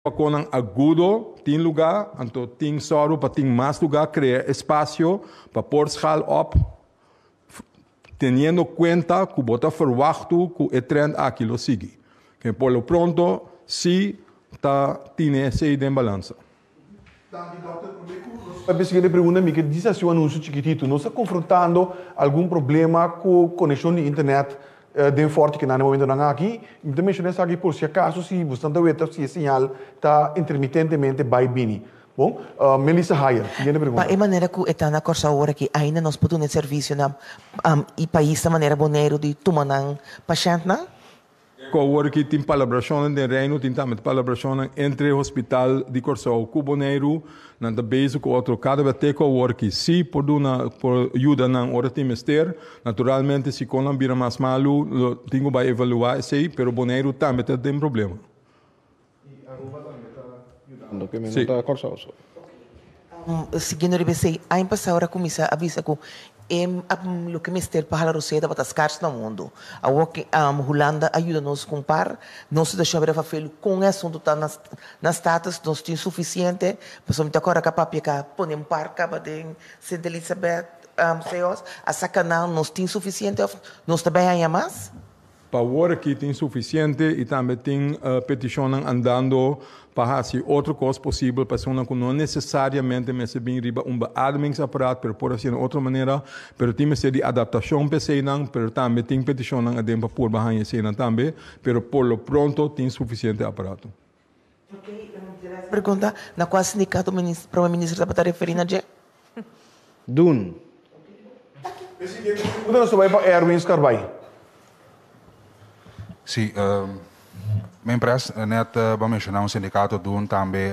con un agudo, tin lugar, anto tin soro, para tin más lugar, crear espacio para por schaal op, teniendo cuenta que bota verwacht que el trend aquí lo sigue. Que por lo pronto, sí, tiene ese de balança. A seguinte pergunta é que diz assim um anúncio chiquitito, não está confrontando algum problema com conexão de internet de forte que no momento não aqui, então mencionei aqui por se acaso se você não vê se o sinal está intermitentemente vai bem. Bom, Melissa Hayer, seguinte pergunta. Pa maneira que está na corsa hora que ainda nós podemos serviço na e país da maneira boneiro de tumanang paciente na? Coworking tem colaboração de reino, tem também colaboração entre o hospital de Corsão, Cuboneiro, na base com outro cada vez tem coworking. Se por ajuda na hora de mister, naturalmente se com vira mais malo, tenho que evaluar isso aí, pero Boneiro também tem problema. E a Aruba também está ajudando, que me está Corsão. Seguindo o IBC, a passar hora começa a avisar que lo que mister para a Roseda para as caras no mundo. A Holanda ajuda-nos com par, nós deixamos a fazer com esse assunto tá nas status, nós temos suficiente, mas me agora capaz de pôr um par, acaba de Santa Elizabeth, CEOs, a sacanal, nós temos suficiente, nós também ainda mais? Para agora que tem suficiente e também tem petição andando para se outra coisa possível, pessoa que não necessariamente me se bem riba beademingsaparaat, pero por assim outra maneira, pero tem se de adaptação PC não, pero também tem petição a dempa por bahia se não também, pero por lo pronto tem suficiente aparato. Pergunta, na qual sindicato primeiro-ministro está referindo a je? Doen. Nós vai para Erwin Scarbai. Sim, me empresa net mencionar sindicato doen também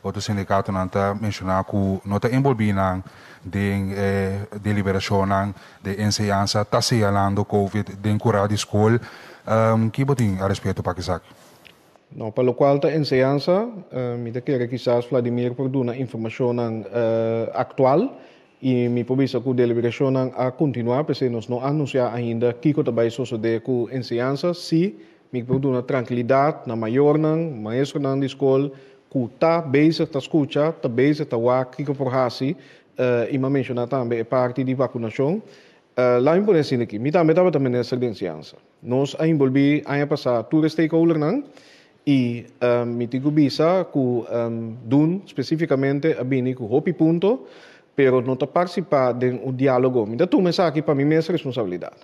outro sindicato não está mencionar que não está envolvido de deliberação de enseñanza está se falando COVID de curar de escola que botin a respeito para isso. Não, pelo qual a enseñanza me quer quizás Vladimir por dar informação atual e me provisa que a deliberação a continuar, porque nós não anunciamos ainda que vai suceder com a enseñanza, se me produz tranquilidade na maior maestro na escola, que está bezig, está escuta, está bezig, está wak, que por hasi, e me menciona também a parte de vacinação. Lá em por assim aqui, me também estava também nessa enseñanza. Nós a envolvi a passar todos os stakeholders e me digo bisa que dun especificamente a bini com hopi ponto, pero não está participar de diálogo. Me dá tu mensagem para mim mesma responsabilidade.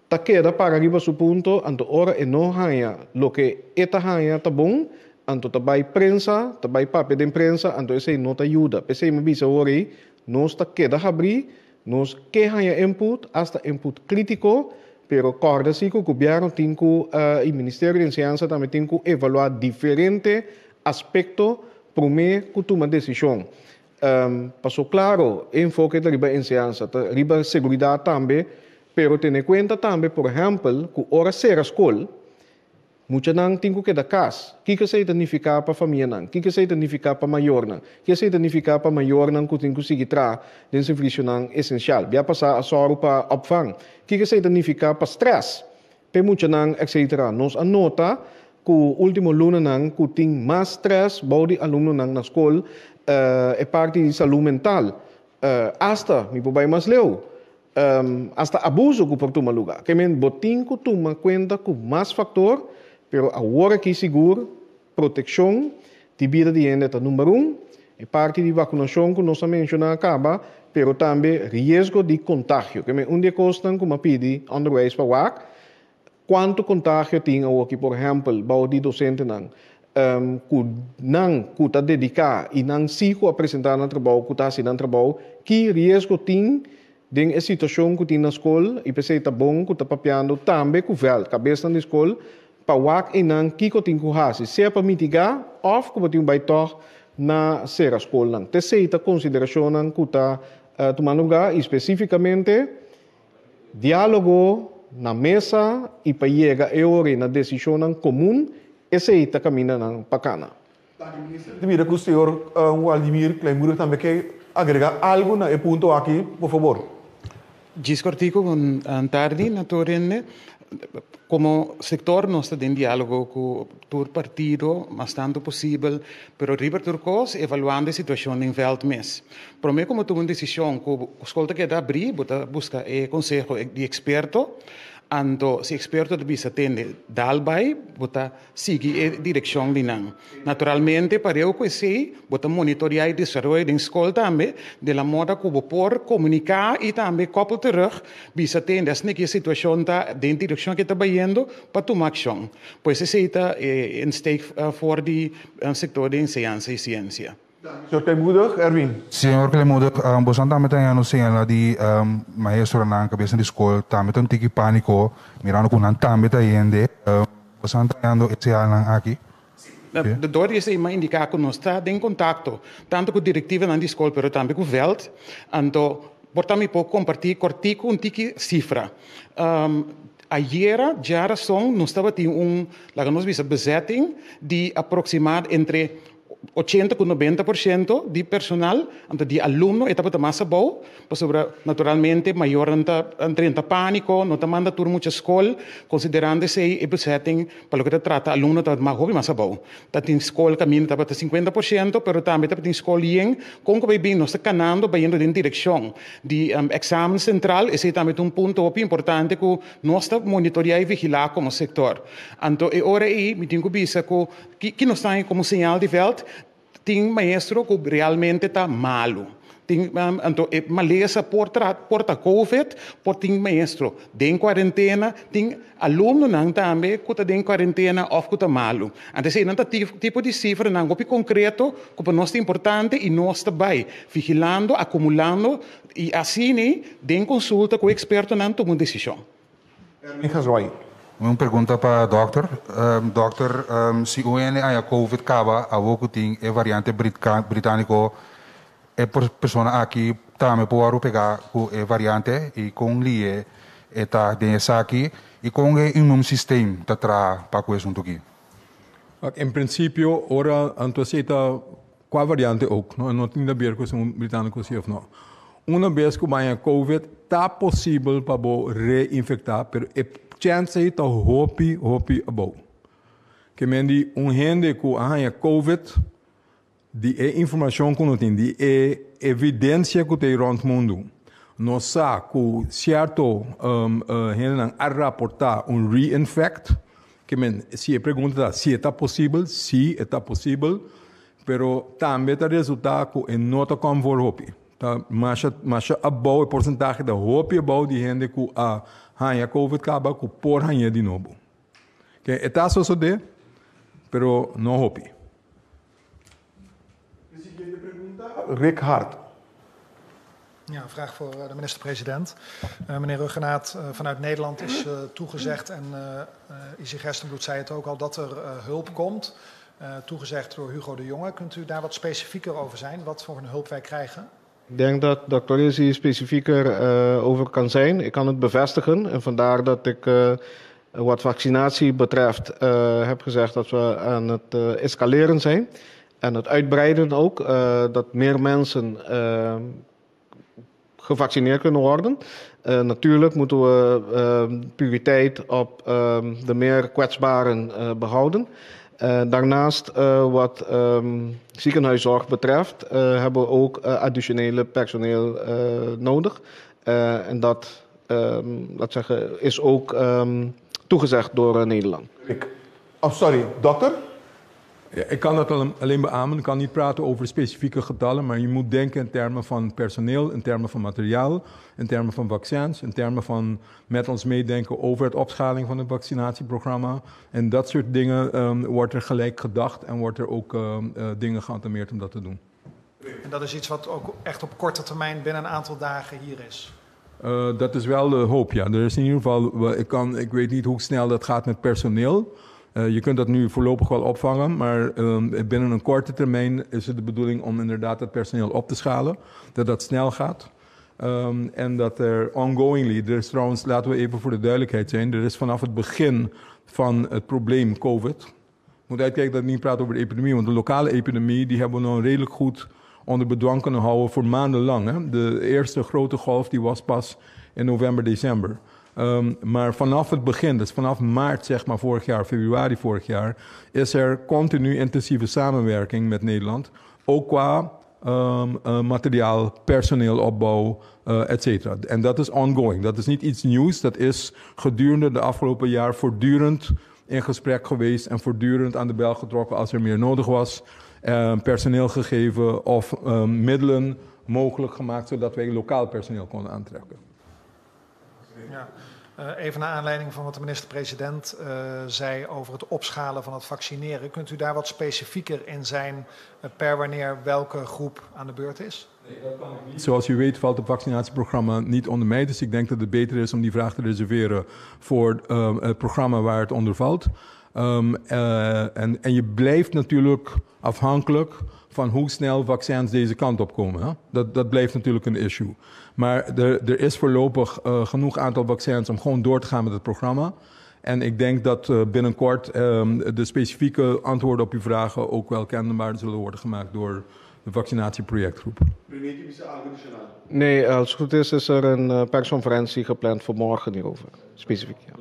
Ta queda para arriba su ponto, anto ora e não haya lo que eta haya tá bom, anto tá vai prensa, tá vai papel de prensa, anto esse não tá ajuda. Esse me bisa ori, nós tá queda abrir, nós que haya input, hasta input crítico, pero corda si que o governo tem que o Ministério de Enseñanza também tem que evaluar diferente aspecto para me que toma decisão. Passou claro, enfoque da riba enseñanza, riba seguridade também, pero tener cuenta também, por exemplo, que ora ser a escola, muita não tem que dar casa. O que se significa para a família não? O que se significa para maior não? O que se significa para maior não que tem que seguir tra de serviço não essencial. Vai passar a soro para opvang. O que se significa para stress? Para muita não, etc. Nós anota que o último aluno não que tem mais stress, body aluno não na escola, é parte de saúde mental. Hasta me vai mais leu. Hasta abuso que por tomar lugar. Que men botin que toma conta com mais fator, pero agora que seguro, proteção de vida de gente é número é parte de vacinação que nós mencionamos acaba, pero também risco de contágio. Que men dia costan como pedi underways para WAC, quanto contágio tem aqui, por exemplo, bao de docente não, que está dedicar e não se apresentar no trabalho, que está assinando trabalho, que risco tem den a situação que tem na escola e pensei tá bom que tá papiando também com vel cabeça na escola para wak e não que tem que fazer se é para mitigar ou que tem vai tor na ser a escola não terceira consideração não que tá tomando lugar especificamente diálogo na mesa e para chegar a hora na decisão comum esse está caminhando para cana. Mira que o senhor Vladimir Kleinburg também quer agregar algo na ponto aqui, por favor. Discortico con Antardi, naturalmente. como sector nós estamos em diálogo com todo partido, mas tanto possível, pero riba turcos evaluando a situação em veld mes. Para mim, como tomar uma decisão, que a escola que abrir, busca consejo de experto, ando se experto de bisa tende dalbai bota sigi a direção linang. Naturalmente para eu conhecer bota monitorear e desenvolver em escola também de la moda como por comunicar e também koppel terug bisa tende as que a situação tá de direção que está indo para tomar ação. Pois esse está em stake voor die sector de enseñanza e ciência. Senhor Klemoedig, Erwin. Senhor Klemoedig, bosan também tem ano senhora de maestro na cabeça de escola, também tem tiki pânico, mirando com nan também tem ainda, bosan tem ano esse ano aqui. De door is uma indicar que nós está em contato tanto com a diretiva na escola, pero também com o VELD, então portanto pouco compartilhar cortico tiki cifra. Ayer já são nós estava tem nós visa bezetting de aproximado entre 80 con 90% di personal, di alumno e tapos massa bom, sobre naturalmente maior entre pânico, não manda tur muita escola, considerando se e setting para o que trata aluno tá mais hobby massa bom. Tá tem escola caminho tá 50%, pero também tá tem escola ien com que bem nós canando indo em direção de exame central, esse também um ponto muito importante que nós tá monitorear e vigilar como sector. Então é hora aí, me tenho que bisa que nós está como sinal de veld tem maestro que realmente está malo. Então, maleza porta COVID, tem maestro em quarentena, tem aluno também que está em quarentena ou que está malo. Então, esse tipo de cifra não é concreto, que nós é importante e nós estamos vigilando, acumulando e assim, em consulta com o experto, não toma uma decisão. Uma pergunta para o doutor. Doutor, se o a COVID acaba, a pouco tem a variante britânico, é por pessoa aqui também pode pegar a variante e com lie está dentro aqui e com o immune sistema está para o assunto aqui. Em princípio, ora antoceita qual variante ook, não tem nada a ver com o britânico se não. Uma vez que vai a COVID, está possível para reinfectar, mas chance está hopi abou. Que mendi gente que a COVID, de informação que não tem, de evidência que tem rond mundo, nós sabe que certo gente a rapportar reinfect, que men se pergunta se está possível, sim está possível, pero também está resultado que não está como for hopi. Tá mais abou o porcentagem da hopi abou de gente que a COVID acaba com por hanha de novo. Que está sucedendo, pero não hopi. Rick Hart. Ja, een vraag voor de minister-president. Meneer Ruggenaat, vanuit Nederland is toegezegd, en Izzy Gerstenbloed zei het ook al, dat er hulp komt. Toegezegd door Hugo de Jonge. Kunt u daar wat specifieker over zijn? Wat voor een hulp wij krijgen? Ik denk dat Dr. Izzy specifieker over kan zijn. Ik kan het bevestigen en vandaar dat ik wat vaccinatie betreft heb gezegd dat we aan het escaleren zijn. En het uitbreiden ook, dat meer mensen gevaccineerd kunnen worden. Natuurlijk moeten we prioriteit op de meer kwetsbaren behouden. Daarnaast, wat ziekenhuiszorg betreft, hebben we ook additionele personeel nodig. En dat is ook toegezegd door Nederland. Sorry, dokter? Ja, ik kan dat alleen beamen. Ik kan niet praten over specifieke getallen, maar je moet denken in termen van personeel, in termen van materiaal, in termen van vaccins, in termen van met ons meedenken over het opschaling van het vaccinatieprogramma. En dat soort dingen wordt er gelijk gedacht en wordt er ook dingen geantameerd om dat te doen. En dat is iets wat ook echt op korte termijn binnen een aantal dagen hier is? Dat is wel de hoop, ja. Er is in ieder geval, ik weet niet hoe snel dat gaat met personeel. Je kunt dat nu voorlopig wel opvangen, maar binnen een korte termijn is het de bedoeling om inderdaad het personeel op te schalen. Dat dat snel gaat. En dat er ongoingly, er is trouwens, laten we even voor de duidelijkheid zijn, er is vanaf het begin van het probleem COVID. Ik moet uitkijken dat ik niet praat over de epidemie, want de lokale epidemie die hebben we nou redelijk goed onder bedwang kunnen houden voor maandenlang. Hè? De eerste grote golf die was pas in november, december. Maar vanaf het begin, dus vanaf maart zeg maar vorig jaar, februari vorig jaar, is er continu intensieve samenwerking met Nederland. Ook qua materiaal, personeelopbouw, et cetera. En dat is ongoing. Dat is niet iets nieuws. Dat is gedurende de afgelopen jaar voortdurend in gesprek geweest en voortdurend aan de bel getrokken als er meer nodig was. Personeel gegeven of middelen mogelijk gemaakt zodat wij lokaal personeel konden aantrekken. Ja. Even naar aanleiding van wat de minister-president zei over het opschalen van het vaccineren. Kunt u daar wat specifieker in zijn per wanneer welke groep aan de beurt is? Nee, dat kan ik niet. Zoals u weet valt het vaccinatieprogramma niet onder mij. Dus ik denk dat het beter is om die vraag te reserveren voor het programma waar het onder valt. En je blijft natuurlijk afhankelijk van hoe snel vaccins deze kant op komen. Hè? Dat blijft natuurlijk een issue. Maar er is voorlopig genoeg aantal vaccins om gewoon door te gaan met het programma. En ik denk dat binnenkort de specifieke antwoorden op uw vragen ook wel kenbaar zullen worden gemaakt door de vaccinatieprojectgroep. Nee, als het goed is er een persconferentie gepland voor morgen hierover. Specifiek, ja.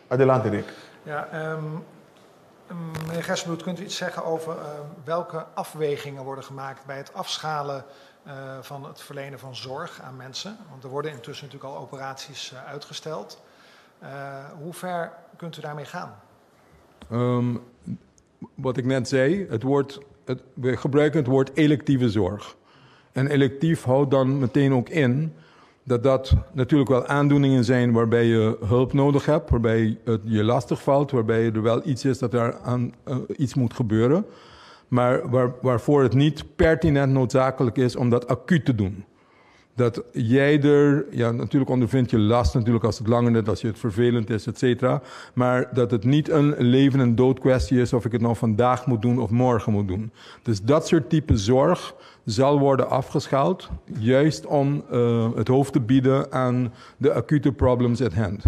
Adelante, Rick. Ja, meneer Gesselbloed, kunt u iets zeggen over welke afwegingen worden gemaakt bij het afschalen van het verlenen van zorg aan mensen? Want er worden intussen natuurlijk al operaties uitgesteld. Hoe ver kunt u daarmee gaan? Wat ik net zei, we gebruiken het woord electieve zorg. En electief houdt dan meteen ook in dat natuurlijk wel aandoeningen zijn waarbij je hulp nodig hebt, waarbij het je lastig valt, waarbij er wel iets is dat er aan iets moet gebeuren, maar waarvoor het niet pertinent noodzakelijk is om dat acuut te doen. Dat jij natuurlijk ondervindt je last natuurlijk als het langer net, als je het vervelend is, et cetera. Maar dat het niet een leven- en dood kwestie is of ik het nou vandaag moet doen of morgen moet doen. Dus dat soort type zorg zal worden afgeschaald, juist om het hoofd te bieden aan de acute problems at hand.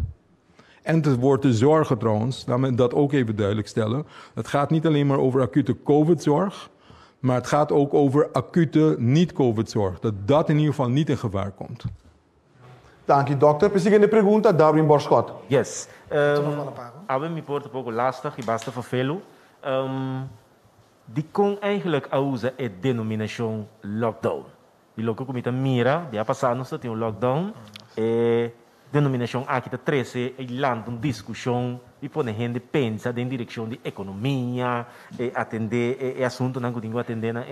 En het woord te zorgen trouwens, laat me dat ook even duidelijk stellen. Het gaat niet alleen maar over acute COVID-zorg, maar het gaat ook over acute niet-COVID-zorg. Dat in ieder geval niet in gevaar komt. Dank je, dokter. Seguinte pergunta, Darwin Borschot. Yes. Abem me porta pouco lastig, e basta vervelo. Die kon eigenlijk usa a denominação lockdown. Die loco comita mira, dia passado só tem um lockdown. Denominação aqui tá 13, e lança discussão e põe gente pensa em direção de economia, atender assunto não que atender na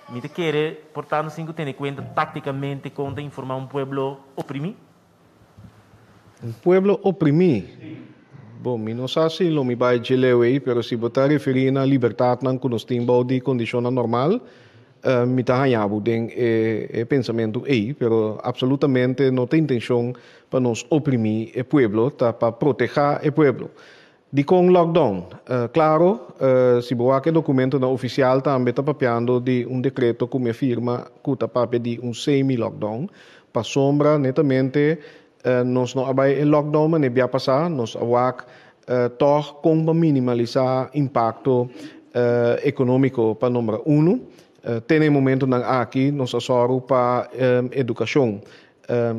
me te quer, portanto, sem ter em conta taticamente conta informar um pueblo oprimido. Um pueblo oprimido. Bom, não sei se lo me vai gelewei, pero se botar referir na liberdade não conostimbo de condição normal, me tá hanhabo den pensamento pero absolutamente não tem intenção para nos oprimir o pueblo, tá para proteger o pueblo. De com lockdown, claro, se boa que documento na oficial também está papiando de decreto que me afirma que está para de semi-lockdown, para sombra netamente nós não abai lockdown, mas nebia passar, nós awak toch com minimalizar impacto econômico para número 1. Tem momento aqui nós assoru para educação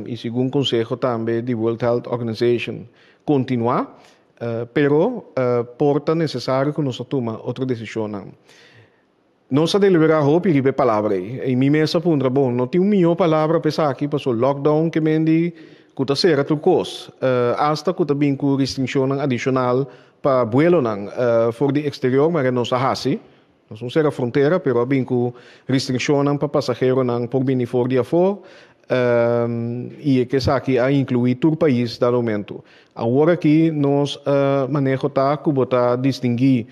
e segundo consejo também de World Health Organization continuar, pero porta necessário que nós toma outra decisão. Nós deliberar hope e ribe palavra e mi mesa pundra bom, não tem melhor palavra para aqui para o lockdown que mendi kuta será tu cos hasta kuta bem com restrição adicional para vuelo for de exterior, mas não hasi. Nós não será fronteira, pero bem com restrição para passageiro por vir for dia for e que aqui a incluir todo o país da momento. Agora aqui nós manejo tá que botar distinguir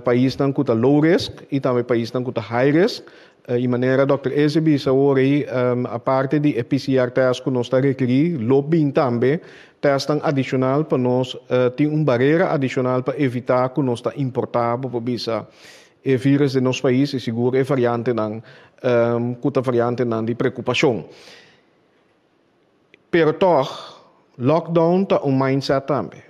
país que tá low risk e também país que tá high risk. E maneira Dr. Ezebi saori a parte de PCR test que nós está requerir, lobbying também test adicional para nós ter barreira adicional para evitar que nós está importar para bisa o vírus de nosso país e seguro é variante não que variante não de preocupação. Pero toch lockdown tá mindset também.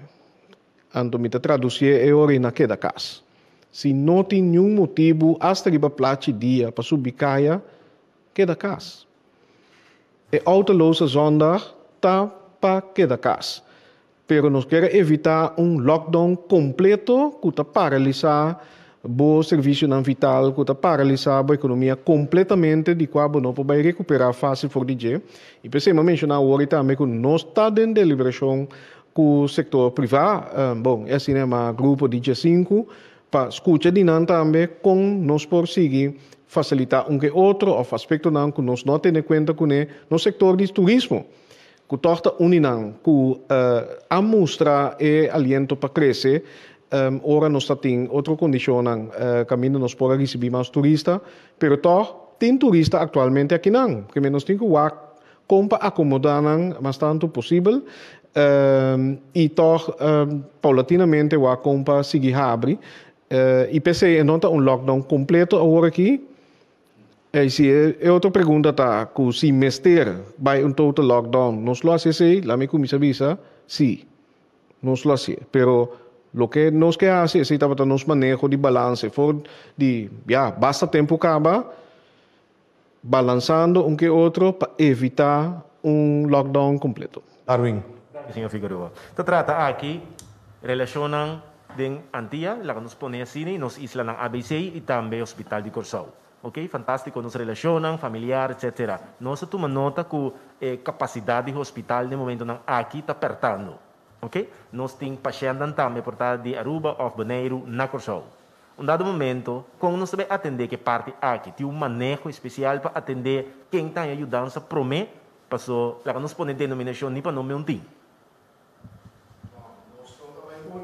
Anto me traduzir é ori na queda casa. Se não tem nenhum motivo, hasta que plate dia para subir caia, queda casa. E autoloze zondag, tá para queda casa. pero nos queremos evitar lockdown completo que paralisar o serviço não vital, que paralisar a economia completamente, de qual não pode recuperar fácil for DJ. E pensei mencionar agora também que não está dentro da deliberação com o setor privado, esse é um grupo de G5, para escutar de nós também com nós por seguir facilitar que outro aspecto não que nós não temos em conta no setor de turismo, que torta uninang, que mostra e aliento para crescer. Ora nós temos outra condição, caminho nós podemos receber mais turistas, pero tem turista atualmente aqui não, que nós temos que compra acomodar mais tanto possível e paulatinamente a compra seguir abre e pensei não está lockdown completo agora aqui. E outra pergunta tá, que se mester vai total lockdown, nós lo hacemos, lá me comisa visa, sim, nós lo hacemos, pero lo que nós que hace es estava nos manejo de balance, for de basta tempo acaba balançando que outro para evitar lockdown completo. Darwin. Senhor Figueroa. Se trata aqui relacionam com Antia, lá que nos põe assim, nos isla ng ABC e também Hospital de Corsao. Ok, fantástico, nos relacionam, familiar, etc. Nós tomamos nota que a capacidade do hospital no momento aqui está apertando. Ok? Nós temos pacientes também portados de Aruba ou Bonaire na Corsao. Dado momento, como nós também atender que parte aqui, tem manejo especial para atender quem está ajudando a prometer, passou, lá que nos põe denominação nem para não mentir.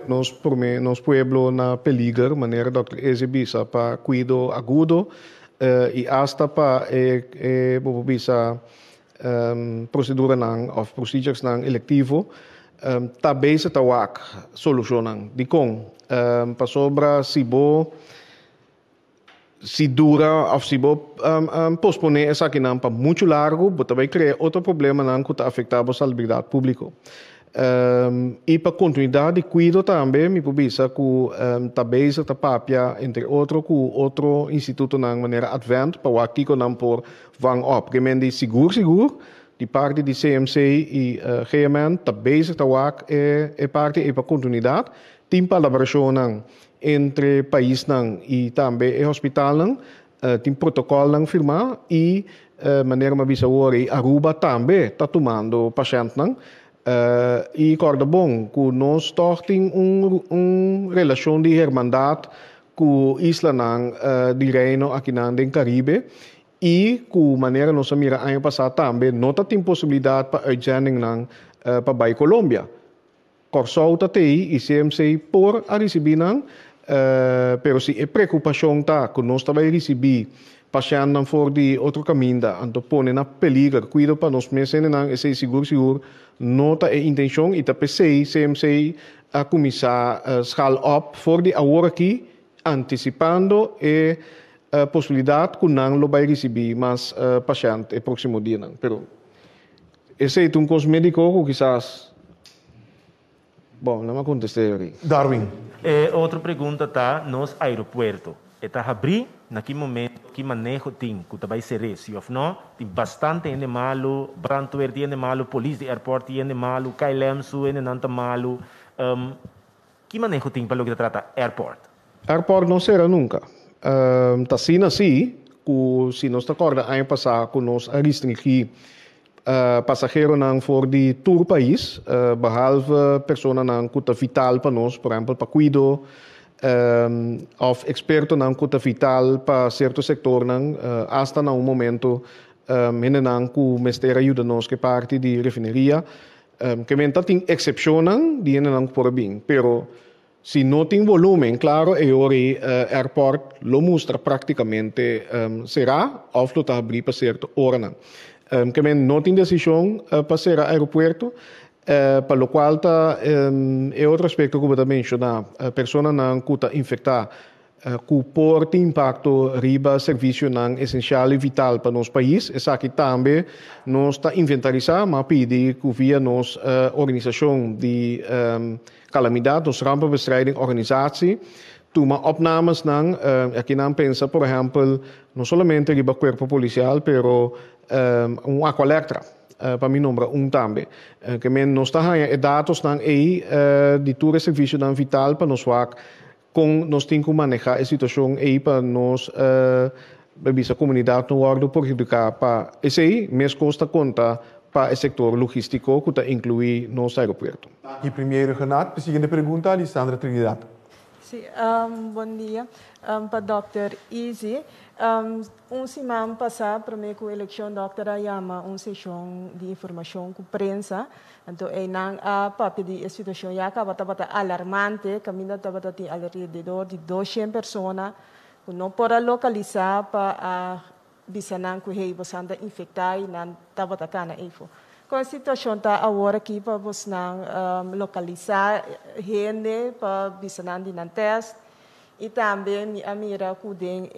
Nos pueblo na peligro, maneira Dr. Ezebisa para cuidado agudo e hasta para procedura of procedures nang electivo também se tawak solucionan di kong pa sobra si dura of si pospone essa que não para muito largo, mas também cria outro problema não que está afetando a saúde pública. E para continuidade de cuidado também, me pubisa que também se tapapia entre outro instituto na maneira advent para o aqui que não por vang op, que men de seguro de parte de CMC e GMN também se tawak é parte e para continuidade tem colaboração entre país e também o hospital tem protocolo nang firma e maneira mabisa ori Aruba também está tomando paciente e corda bom que nós temos relação de hermandade com isla de Reino aqui na Caribe e com maneira nós mira ano passado também não tem possibilidade para uitzending para Bay Colômbia. Corsao tatei e CMC por a receber pero se a preocupação está que nós também receber paciente for de outro caminho então põe na peligro cuida para nós mesmos esse seguro não está a intenção e também CMC a começar a scalar up for de agora aqui antecipando a possibilidade que não vai receber mais paciente no próximo dia pero esse é cosmético que quizás bom, não me contestei. Darwin. Outra pergunta está nos aeroporto. Está abrir naquele momento que manejo tem que vai ser esse ou não tem bastante ene malo brandweer tiene malo polícia airport tiene malo KLM su ene nanta malo que manejo tem para o que trata airport não será nunca tá sino assim que se nós acorda ano passado que nós restringir passageiro não for de todo país behalve persona não que tá vital para nós por exemplo para cuidado of experto não que tá vital para certo sector não hasta no momento não que o mestre ajuda nós que parte de refineria que menta tem excepção não de não por bem pero se não tem volume claro e ori airport lo mostra praticamente será of lo tá abrir para certo hora não que não tem decisão para ser aeroporto para o qual é outro aspecto que eu vou mencionar a pessoa não que está infectada que pode impacto riba serviço não essencial e vital para nosso país essa aqui também nós está inventarizar mas pedir que via nossa organização de calamidade nossa rampenbestrijding organisatie toma opnames não aqui não pensa por exemplo não somente riba corpo policial pero aqua electra para mi nombra tambe. Que men nos está e dados nan di tour serviço dan vital para nos wak com nos tem que manejar a situação para nos a comunidade no órgão por educar para esse mês consta conta para o setor logístico que está incluído nos aeroportos. E primeiro Renato, a seguinte pergunta, Alessandra Trinidad. Sim, bom dia. Para Dr. Easy, semana passada, para mim, com a eleição, Dr. Ayama, sessão de informação com a prensa. Então, para pedir a situação, já acaba alarmante, caminho estava alrededor de 200 pessoas, que não podem localizar para bisanan que hei bosanda infectai nan estava na info. Com a situação está agora aqui para você localizar gente para bisanan de nan teste. E também a mira kudeng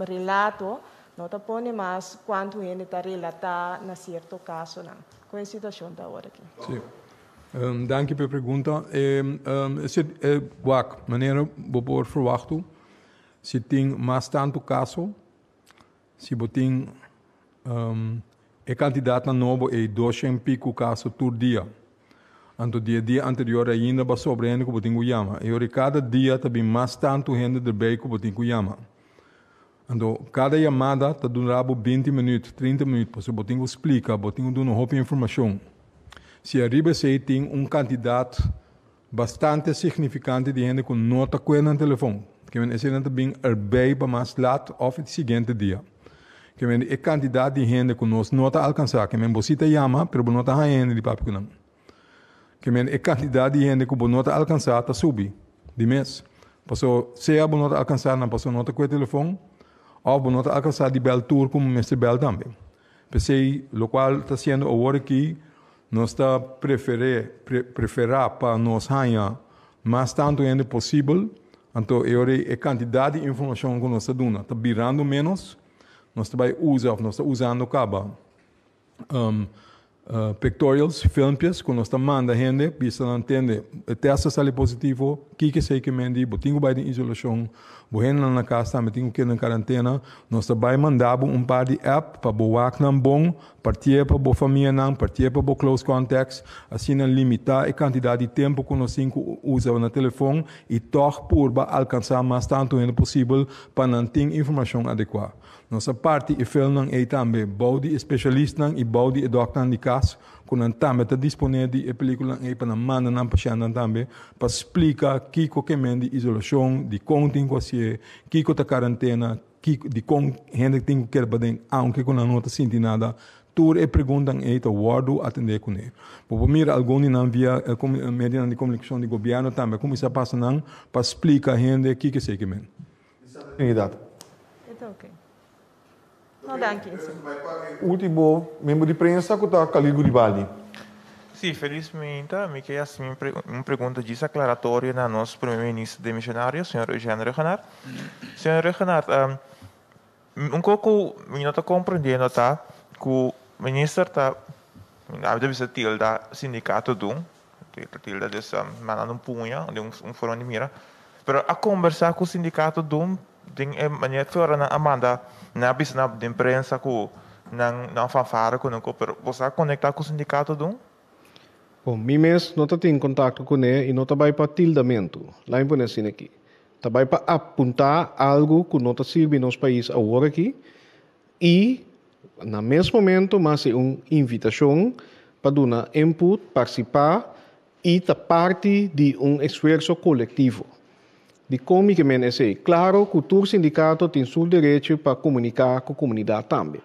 relato, não tá pone mais quanto ele está relatar na certo caso não. Com a situação da hora aqui. Sim. Dank je per pergunta. Wak, maneira vou verwachten, se tem mais tanto caso, se botem a candidata novo é 200 pico caso por dia. Anto dia anterior ainda ba sobre gente que botem Guyama. E cada dia também mais tanto gente de bem que botem Guyama. Anto cada chamada tá durava 20 minutos, 30 minutos, para botem explica, botem dando uma informação. Se arriba se tem candidato bastante significante de gente que não está com no telefone, que men esse também erbij para mais laat of het seguinte dia. Que men é candidato de gente que nós não está alcançar, que men bosita chama, pero não está gente de papo que não. Que men é candidato de gente que não está alcançar, está subir de mês. Passou se a não está alcançar, não passou não está com o telefone, ou não está alcançar de bel tour como mestre bel também. Pensei, o qual está sendo agora aqui, nós está preferir para nós ganhar mais tanto gente possível. Então, é quantidade de informação que nós estamos dando. Está virando menos, nós estamos usando caba. Pictorials, filmes, que nós estamos mandando gente, para entender, o teste sai positivo, que sei que mendi, botinho vai em isolação, bohendo na casa, também tenho que ir na quarentena, nós estamos mandando par de app para boa que não bom, partir para boa família não, partir para boa close contacts, assim não limitar a quantidade de tempo que nós usamos no telefone e toch por alcançar mais tanto ainda possível para não ter informação adequada. Nossa parte é feita também, boude especialista e boude doctor de caso, que não também está disponível a película para mandar na paciente também, para explicar que de isolação, de conta que você que está quarentena, de como gente tem que querer, aunque não está sentindo nada. Tudo é pergunta aí o guardo atender com ele. Por mim, alguns não via média de comunicação do governo também, como isso passa não, para explicar a gente que sei que men. Unidade. Então, ok. Não, danke. Último membro de prensa que está Khalil Guribaldi. Sim, felizmente, me quer assim uma pergunta aclaratória na nosso primeiro-ministro de missionário, senhor Eugênio Regenart. Senhor Regenart, pouco eu não estou compreendendo tá que o ministro está deve ser tilda sindicato tilda dessa manando punha de fórum de mira, pero a conversar com o sindicato tem maneira fora na Amanda na bisna de imprensa com na fanfara com pero você conectar com o sindicato Bom, mim mesmo não estou em contato com ele e não trabalho para tildamento. Lá em Bonecina aqui. Trabalho para apontar algo que não está servindo nos países agora aqui e, no mesmo momento, mas é uma invitação para dar input, participar e estar parte de esforço coletivo. De como que é claro que o sindicato tem seu direito para comunicar com a comunidade também.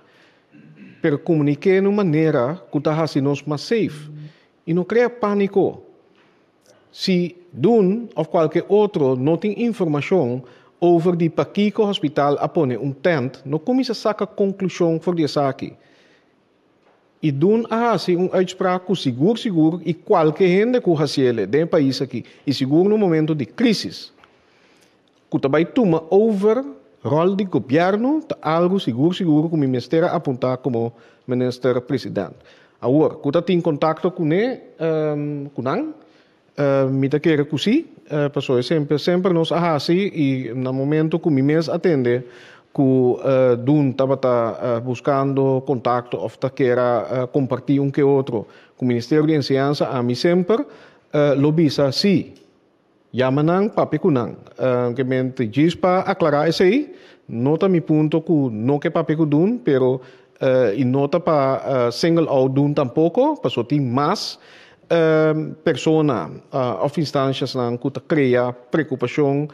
Mas comunicar de uma maneira que está fazendo mais safe. E não cria pânico. Se Dun ou qualquer outro não tem informação over die Paquico Hospital apone tent, não começa a sacar conclusão por essa aqui. E Dun hace uitspraak seguro e qualquer gente que hace dentro país aqui e seguro no momento de crise. Que também toma over rol de governo algo seguro que o ministério apontar como ministro-presidente. Agora, quando tem contato com ele, me dá querer que sim, pessoas sempre nos assim e no momento que me mês atende que doen tabata buscando contacto of ta queira compartir que outro com o Ministério de Enseñanza a mim sempre lobisa sim yamanang papikunang que mente diz para aclarar isso aí nota mi ponto que não que papiku doen pero e nota para single out doen tampouco para só tem mais persona of instâncias que cria preocupação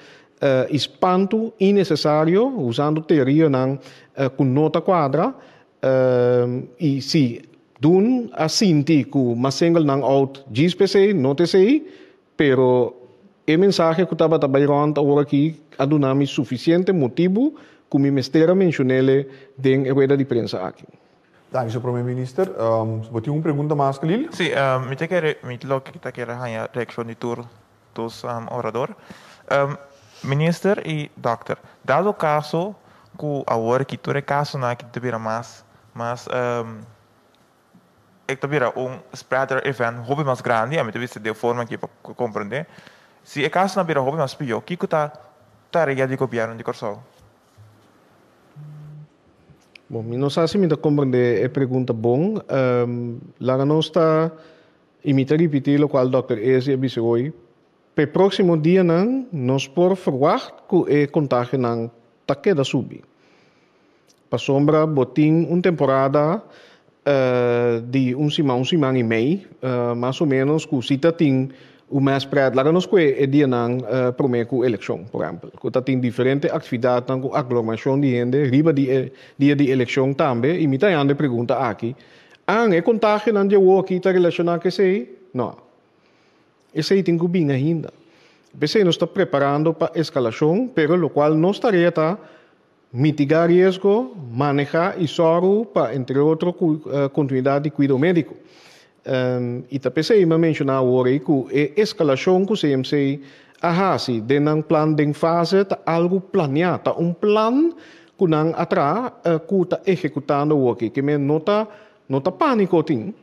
espanto innecessário usando teoria com nota quadra e se doen assim que mas single não out diz PC nota sei pero o mensagem que estava trabalhando agora aqui adunami suficiente motivo que o Ministério mencionou em rueda de prensa aqui. Dank je, Premier-Minister. Wat uma pergunta mais, Khalil? Sim, me lo que te quero ganhar reação de tur dos orador. Minister e doctor, dado o caso que agora que tu caso na que te vira mais te vira spreader event hobby mais grande, a mim te viste de forma que para compreender. Se o caso na vira hobby mais pior, que tá tarefa de governo de Corsol? Bom, não sei se me dá compreender a pergunta bom. Lá não está imita repetir o qual o Dr. Eze disse hoje. Para o próximo dia não, nós por verwacht que o contágio não tá queda subir. Para sombra botin temporada de semana e meio, mais ou menos que cita tem o mais spread lá nos que dia não prometo eleição, por exemplo. Que tem diferentes atividades com aglomeração de gente, riba dia de eleição também. E me tá ande pergunta aqui, é contágio não deu aqui tá relacionado com sei? Não. Esse aí tem que vir ainda. Você não está preparando para escalação, pero lo qual nossa tarefa mitigar risco, manejar e soro para entre outros continuidade de cuidado médico. E também se me mencionar agora que a escalação que o CMC ahasi de um plano de fase tá algo planeado, plan que não atrás que está executando aqui, que me nota pânico tem.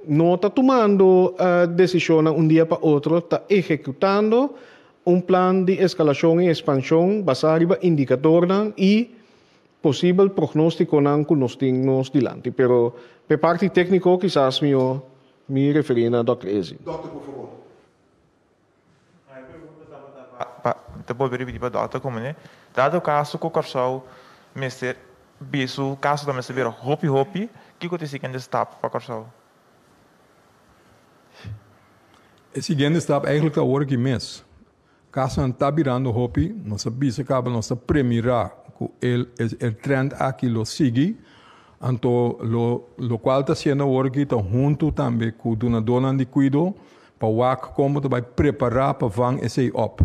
Não está tomando decisão dia para outro, está executando plano de escalação e expansão baseado em indicadores e possível prognóstico que nós temos diante. Pero, per parte técnico, quizás me referir a Dr. Eze. Doctor, por favor. Te vou repetir para o doutor como né? Dado o caso que o Corsol, Mr. Bisu, o caso da Mr. Vira hopi, que acontece que está para o Corsol? O seguinte está eigenlijk agora que mês. Caso não está virando hopi, nossa bisa acaba nossa premirar que o trend aqui lo sigue. Então, lo qual está sendo agora que está junto também com o donador de cuidado para o como vai preparar para van esse op.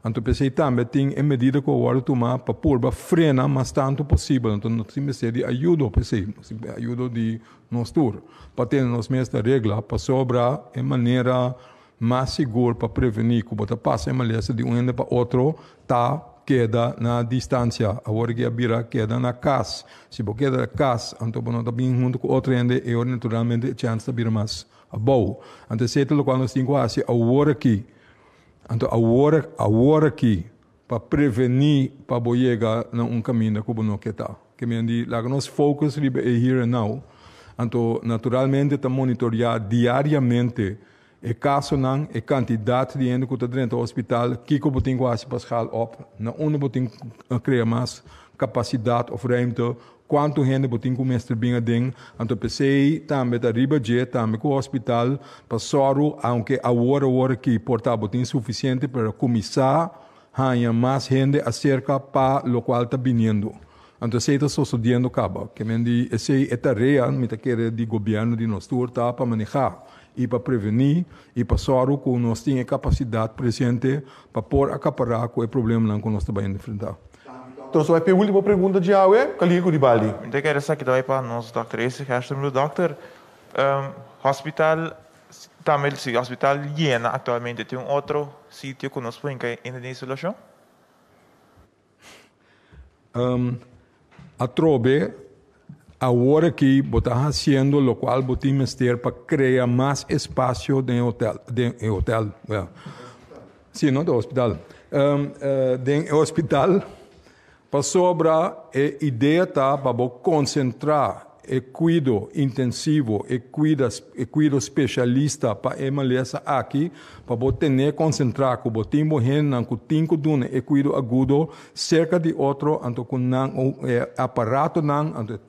Então, pensei também tem a medida que agora tomar para pôr frenar mais tanto possível. Então, nós temos de ajuda, pensei, ajuda de nós tour, para ter nos mesmas regras para sobrar de maneira mais segura para prevenir que você passa a maleza de um para outro, tá queda na distância, agora que a bira queda na casa. Se você queda na casa, então você está bem junto com outro ende, e naturalmente a chance de vir mais boa. Então, se é o que nós temos que fazer agora aqui, então agora aqui, para prevenir, para chegar a caminho que não quer. Que me diz, lá nós focus é here and now. Então, naturalmente, está monitorear diariamente o caso não, a quantidade de gente que está dentro do hospital, que você tem que fazer op, na onde você tem que criar mais capacidade ou ruimte, quanto gente você tem que começar bem dentro. Então, pensei também da riba de também com o hospital, para soro, aunque agora que portável tem suficiente para começar a ganhar mais gente acerca para o qual está vindo. Então, se está sucedendo, acaba. Que me diz, essa é a tarefa, me quer de governo de nós para manejar. E para prevenir, e para soro que nós temos capacidade presente para pôr acaparar com o problema que nós estamos enfrentando. Então, só a última pergunta de Aue, Calico de Bali. Eu quero saber daí para nós, Dr. Eze, doutor, hospital, também se hospital Iena atualmente tem outro sítio que nós podemos ir em isolação? A trobe, agora que você está fazendo o qual você tem que para criar mais espaço no hotel. Sim, não do hospital. No hospital, Para sobra, a ideia está para concentrar e cuido intensivo e cuido especialista para emalesa aqui para ter concentrar com o timbo hen com tinco dune e cuido agudo cerca de outro anto com aparato nan anto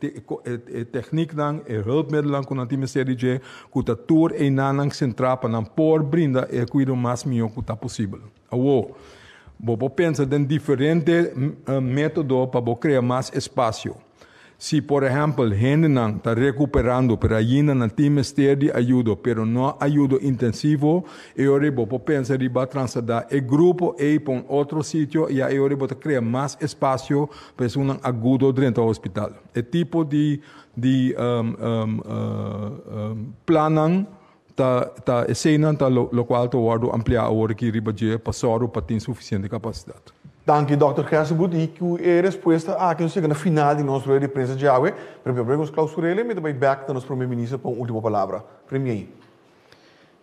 técnica nan e hulpmiddel nan com antime série de com tour e nan centrar para nan por brinda e cuido mais melhor que tá possível. Awo, bo pensa em diferente método para criar mais espaço. Se, por exemplo, gente não está recuperando, pero ainda não tem mistério de ajuda, pero não ajuda intensivo, eu vou pensar em transladar o grupo para outro sítio e eu vou criar mais espaço para um agudo dentro do hospital. É tipo de planning tá cena tá lo qual tu guardo ampliar agora que riba de passar para ter suficiente capacidade. Dank u, Dr. Gersenbloed. E a resposta aqui na final de nossa de prensa de água. Primeiro, clausurele, mas também back da nosso primeiro-ministro para uma última palavra. Premier.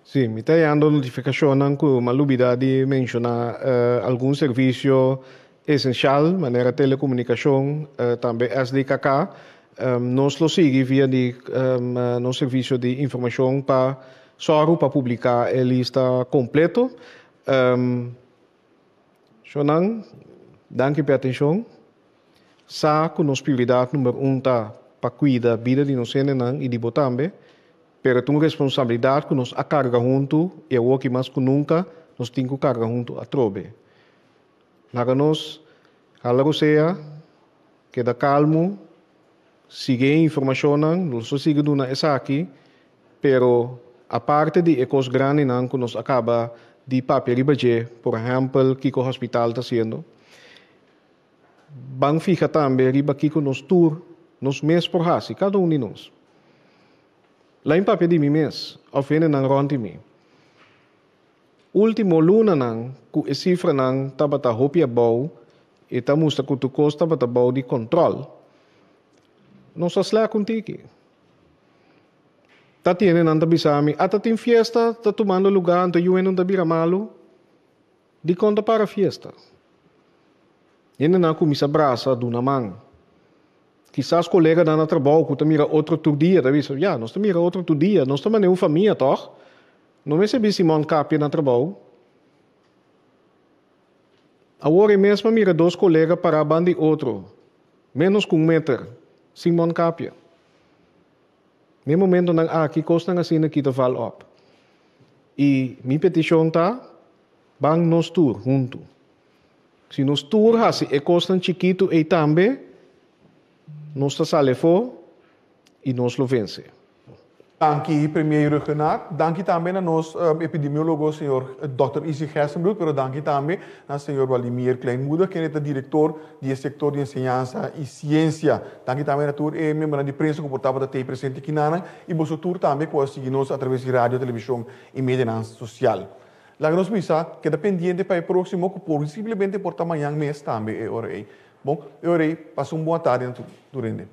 Sim, me está dando notificação que uma lubida de mencionar algum serviço essencial, maneira telecomunicação, também SDKK, nós lo sigue via de no serviço de informação para só para publicar a lista completo. Sonang, danke pela atenção. Sa que nos prioridade número 1 tá para cuidar da vida de nós e de botambe, pero tem responsabilidade que nos acarga junto e o que mais que nunca nos tem que carregar junto a trobe. Naga nós, algo seja, queda calmo, sigue informação, não só sigue duna essa aqui, pero a parte de ecos grandes que nos acaba de papel ribaje, por exemplo, que o hospital está sendo. Bang fica também riba que nos tour, nos mês por hasi, cada de nós. Lá em papel de mim mês, ofende nang ronde mim. Último luna nang, ku e cifra nang tabata hopia bau, e tamusta ku tu costa tabata bau de controle. Não só slá contigo. Tá tiene nanta bisami, ata tem fiesta, tá tomando lugar, anta yuen não tá biramalo, de conta para fiesta. Yene na comissa braça do namang. Quizás colega dá na trabalho, que tá mira outro dia, tá vendo? Já, nós tá mira outro dia, nós tá uma família, toch? Não me sabe se mon capia na trabalho. Agora mesmo mira dois colegas para bandi outro, menos com meter, sem mon capia. No momento nang aqui costa nga sina kita val up. E mi petição tá bang nos tour junto. Se nos tour hasi e costa chiquito e tambe nos ta sale fo e nos lo vence. Dank u, premier Ruggenaat. Dank u também a nós epidemiólogo, senhor Dr. Izzy Gersenbloed, pero dank u também a senhor Vladimir Kleinmoeder, que é o diretor do setor de ensinança e ciência. Dank u também a tour e membro de prensa comportava da TI presente aqui na e você tour também pode seguir nos através de rádio, televisão e mídia social. La nos misa que dependiente para o próximo que possivelmente por amanhã mês também é hora aí. Bom, eu orei, passe uma boa tarde durante.